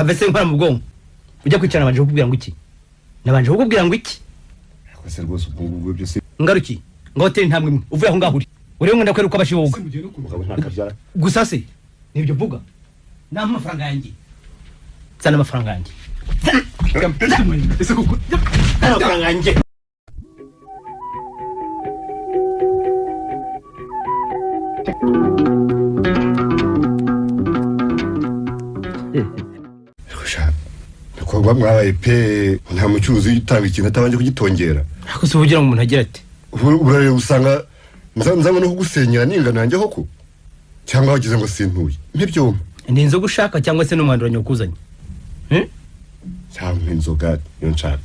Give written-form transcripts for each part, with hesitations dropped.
have se nkora mu bwonko ujya kwicara nabanje kukubwira ngo iki nabanje kukubwira ngo iki akose rwose ubwo byose ngaruki ngo hoteli ntamwe imwe uvuye aho ngaho uri uri ngo ndakweruka abashiboga gusa se nibyo vuga nta mafaranga yanjye sana amafaranga yanjye ese kuko amafaranga yanjye Kwa mwabaye pe nta mucuruzi yitanga ikintu atabanje kugitongera ako se uvugira ngo umuntu agira ati urare usanga nzango no kugusenyera n'ingano yanjye hoko cyangwa wagize ngo sintuye ntibyo ndi inzoga ushaka cyangwa se n'umwanduranye ukuzanye cyangwa inzoga yo nshaka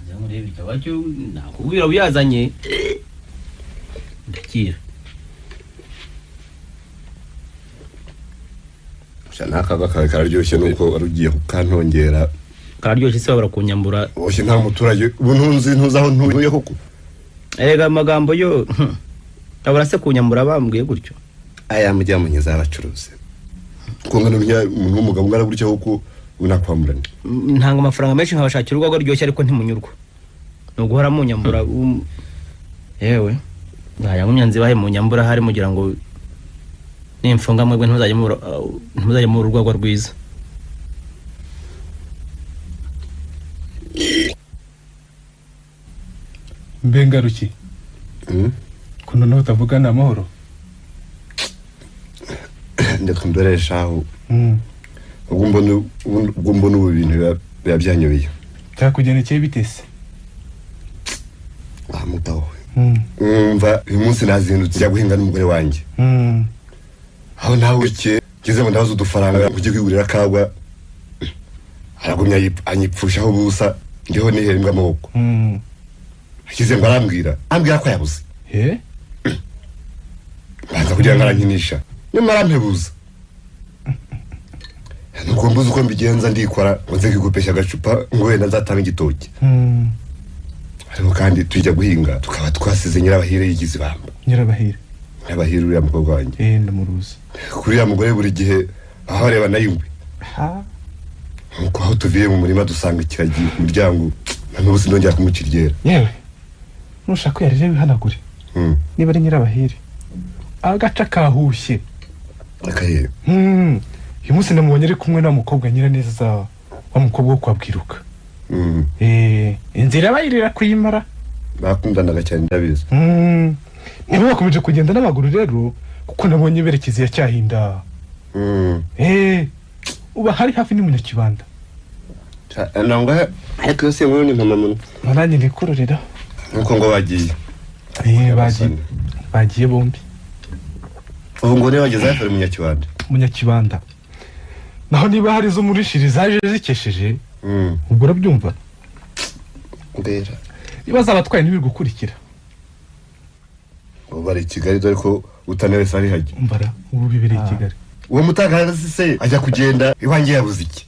cyangwa rebe cyabacyo nakubwira uyazanye ndakira nakaga kararyoshye nuko arugiye kukantongera kararyoshye se babara kunyambura oshye nta muturage ubuntunzi ntuzaho ntuye koko erega amagambo yo abara se kunyambura bambwiye gutyo aya mujya munyeza abacuruzi kongana umuntu w'umugabo ngara gutyo kuko unakwamurana ntanga amafaranga menshi nkabashakira urwego ryoshye ariko ntimunyurwa no guhora munyambura yewe nyanzi bahe munyambura hari mugira ngo nimfunga mwebwe ntuzajye mu rwego rwiza mbengaruki kuno no utavugana amahoro ndakumbereshaho ubwo mbona ubu bintu byanyobeye cyakugenekeye bitese mutaho umva uyu munsi nazindutse njya guhinga n'umugore wanjye aho nawe uke kize ngo ndabaza udufaranga kujye kwigurira kagwa aragumya anyipfushaho busa ndiho niherembwa amaboko kize ngo ambwira ko yabuze baza kugira ngo arankinisha nyamara mpebuza nuko mbuze uko mbigenza ndikora ngo nze kigupesha agacupa ngo wenda nzatanga igitoki ariko kandi tujya guhinga tukaba twasize nyirabahire yigize bamba nyirabahire uriya mukobwa wanjye ndamuruzi kuri ya mugore buri gihe aho areba nayingwe nuko aho tuviye mu murima dusanga ikiragiye ku muryango n'ubusi ndongera kumuciryera yewe nushaka yarije bihanagure niba ari nyirabahire agaca kahushye akaye uyu munsi namubonye ari kumwe na mukobwa nyiraneza wa mukobwa wo kwabwiruka inzira bayirira kuyimara bakundanaga cyane ndabizi niba bakomeje kugenda n'amaguru rero kuko nabonye berekeza ya Cyahinda uba hari hafi n'umunyakibanda nangwa ariko yose ngo ni mama muntu nanjye ndikururira nuko ngo bagiye bagiye bombi ubu ngo ne bageze hafi umunyakibanda naho niba hari zo muri shiri zaje zikesheje ubwo urabyumva mbera ibaza abatwaye ntibiri gukurikira ubu bari Kigali dore ko utanewese ari hajya mbara ubu bibereye Kigali uwo mutagazi se ajya kugenda iwanjye yabuze iki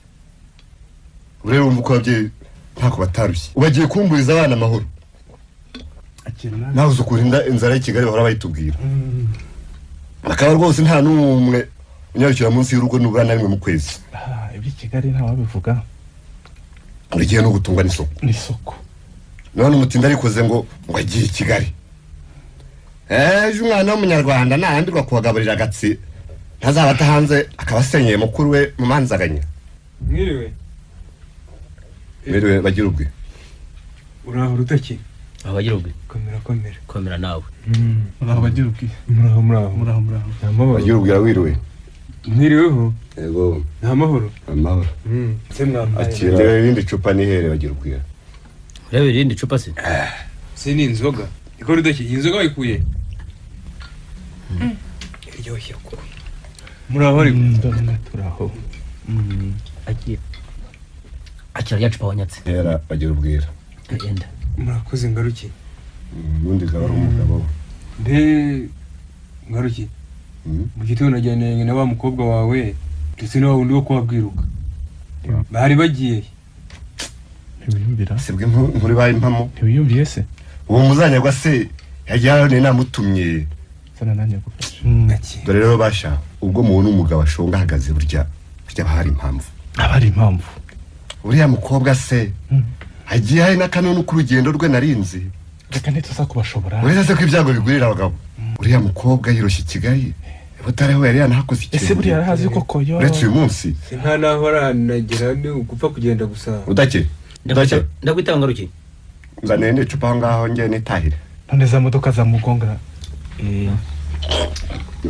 urebe umva uko ababyeyi ntako batarushye ubagiye kumburiza abana amahoro nawe uzukurinda inzara y'i Kigali bahora bayitubwira akaba rwose nta n'umwe unyarukira munsi y'urugo n'ubwa na rimwe mu kwezi iby'i Kigali nta wabivuga buri gihe no gutungwa n'isoko none umutinda arikoze ngo agiye i Kigali ejo umwana w'umunyarwanda nahambirwa kubagaburira agatsi ntazaba atahanze akaba asenyeye mukuru we mu manzaganya mwiriwe bagira ubwe uraho rutaki abagira ubwe komera nawe uraho bagira ubwe muraho bagira ubwe wiriwe mwiriweho yego nta mahoro se mwambaye akira irindi cupa nihere bagira ubwe urebe irindi cupa se ni inzoga iko rudaki inzoga bayikuye iryoshye ko muraho ari turaho akira rya cupa wanyatse era bagira ubwira enda murakoze ngaruki ubundi gaba ari umugabo ngaruki mu gitondo najyanye na wa mukobwa wawe ndetse na wundi wo kwabwiruka bari bagiye ntibiyumvira sibwe muri baye impamo ntibiyumviye se uwo muzanyagwa se yajyane namutumye sana nanye gufasha dore rero basha ubwo muntu umugabo ashonga hagaze burya bahari impamvu abari impamvu uriya mukobwa se agiye hari n'akanunu k'urugendo rwe narinzi reka ntituza kubashobora uretse se ko ibyago bigurira abagabo uriya mukobwa yiroshye Kigali butareho yari yanahakoze ikintu ese buriya arahazi koko yo uretse uyu munsi nta naho aranagira ni gupfa kugenda gusa udake ndakwitanga ngaruki nzanende icupa ngaho ngiye nitahire none za modoka za mugonga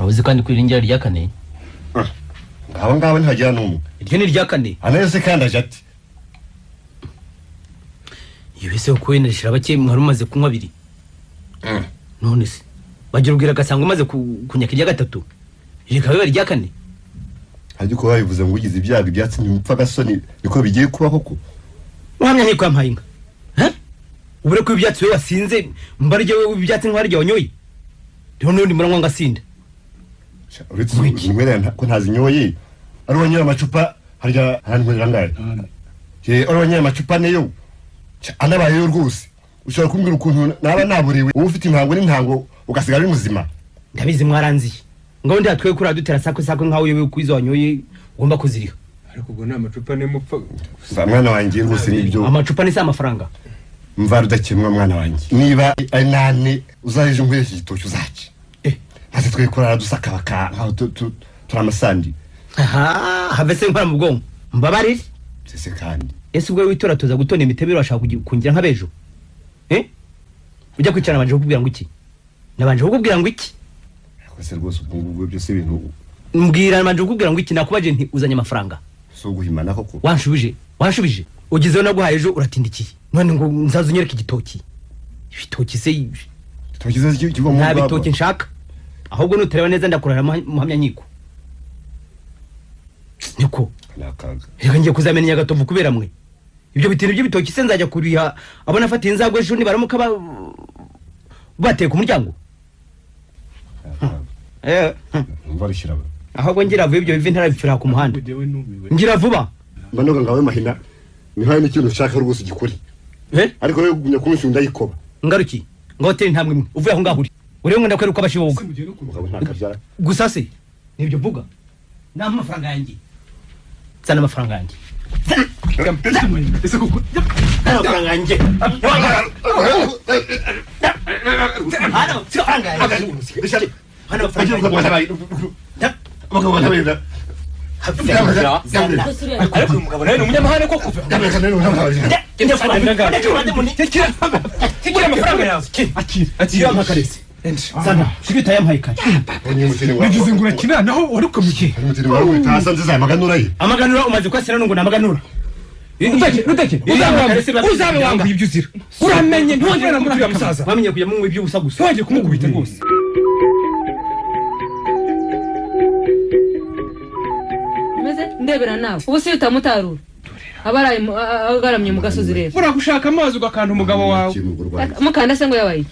abuze kandi kwiringira rya kane ngabo ntihagira n'umwe iryo ni rya kane anese kandi aje ati yibese ukwenereshira bake mwari umaze kunywa abiri none se bagira ubwira gasanga umaze kunyaka irya gatatu reka biba rya kane ariko babivuze ngo ugize ibyago ibyatsi ntibipfa gasoni niko bigiye kuba koko uhamya nkiko yampayinga ubure ko ibyatsi we wasinze mbarye we ibyatsi nkwarya wanyoye rero n'undi muranwa ngasinda uretse umwera ko ntazinyoye ari wanyera amacupa harya hankwera ngaye ari wanyera amacupa neyo anabayeyo rwose ushobora kumbwira ukuntu naba naburiwe uba ufite intango n'intango ugasigara ari muzima ndabizi mwaranziye ngo ndi atwe kuri adutera sako nkaho yewe kwizo wanyoye ugomba kuziriha ariko ubwo nta macupa nemupfa mwana wanjye rwose nibyo amacupa ni se amafaranga mva rudakemwa mwana wanjye niba ari nane uzaje nkweshi igitoki uzaki maze twe kurara dusakabaka nkaho turamasandi have se nkora mu bwonko mbabarire sese kandi ese ubwo witora tuza gutona imitebero ashaka kungira nkabejo ujya kwicara nabanje kukubwira ngo iki nabanje kukubwira ngo iki kwese rwose ubwo byose ibintu mbwira nabanje kukubwira ngo iki nakubaje nti uzanye amafaranga so guhimana koko wanshubije ugizeho naguhaye ejo uratindikiye none ngo nzaza unyereke igitoki ibitoki se tugize kiva mu nta bitoki nshaka ahubwo nutareba neza ndakurara muhamya nyiko niko nakaga reka ngiye kuzamenya Gatovu kubera mwe ibyo bitiro by'ibitoki se nzajya kuriha abona afata inzago ejo nibaramuka bateka umuryango umva rishiraba ahubwo ngira vuba ibyo bivi ntarabifira ku muhanda ngira vuba mbanoga ngawe mahina nihaye n'ikintu ushaka rwose gikuri ariko rero gumya kumushinda yikoba ngaruki ngo hoteli ntamwe imwe uvuye aho ngaho uri ngo ndakweruka abashiboga gusa se nibyo vuga nta amafaranga yanjye sana amafaranga yanjye ese kuko amafaranga yanjye ariko umugabo nawe ni umunyamahane koko akira amakaresi sana shibita yampaye kare bigize ngo urakina naho warukomuke amaganura umaze kwasira ngo namaganura Rudake uzabe wambaye ibyo uzira uramenye ntongera na muri musaza wamenye kujya mu ibyo ubusa gusa wajye kumukubita rwose meze ndebera nawe ubu si utamutarura abaraye agaramye mu gasozi rero uragushaka amazi ugakanda umugabo wawe mukanda se ngo yabaye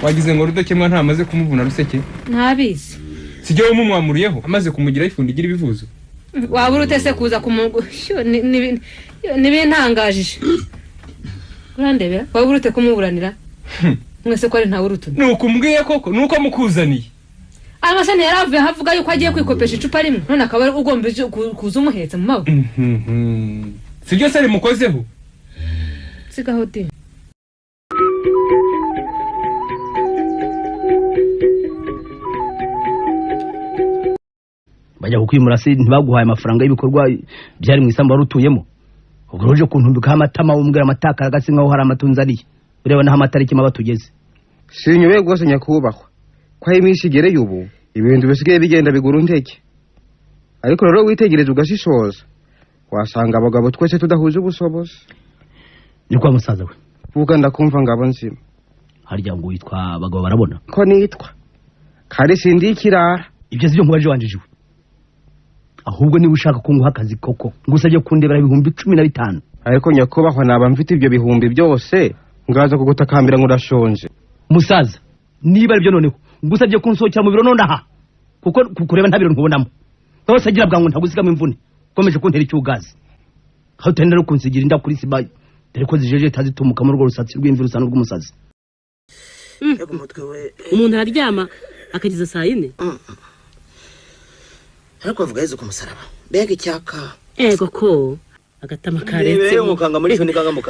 wagize ngo Rudakemwa ntamaze kumuvuna ruseke ntabizi sijye wo mumwamuriyeho amaze kumugira ifundi igira ibivuzo waba urutese kuza nibintangajije urandebera waba urute kumuburanira mwese ko ari ntawe urutu nuko umbwiye koko nuko mukuzaniye amasani yaravuye havuga yuko agiye kwikopesha icupa rimwe none akaba ugomba kuza umuhetse mu maboko sibyo se rimukozeho sigaho di bajya kukwimura se ntibaguhaye amafaranga y'ibikorwa byari mu isamba warutuyemo ubwo roje kuntumbika amatama umbwira amatakara gase nkaho hari amatunzaniye ureba naho amatariki mabatugeze sinyuwe gose nyakubahwa kwa imishigereye ubu ibintu bisigaye bigenda bigura nteke ariko rero witegereza ugashishoza wasanga abagabo twese tudahuje ubushobozi ni kwa musaza we vuga ndakumva ngabo nzima harya ngo witwa abagabo barabona ko nitwa kare sindi ikirara ibyo sibyo nkubaje wanjijiwe ahubwo niba ushaka kunguha akazi koko ngusabye kundebera 15,000 ariko nyakubahwa naba mfite ibyo bihumbi byose ngaza kugutakambira ngo urashonje musaza niba aribyo noneho ngusabye kunsohokera mu biro nonaha kuko kukureba nta biro ntubonamo bose agira bwangu ntaguzigamo imvune komeje kuntera icyugazi aho tendera kunsigira inda kuri siba dore ko zijeje tazitumuka mu rwo rusatsi rw'imvi rusana rw'umusazi umuntu araryama akagiza saa 4 ariko avuga yezu ku musaraba bega icyaka ego ko agatama karetse mukanga muri cyo nikanga mukanga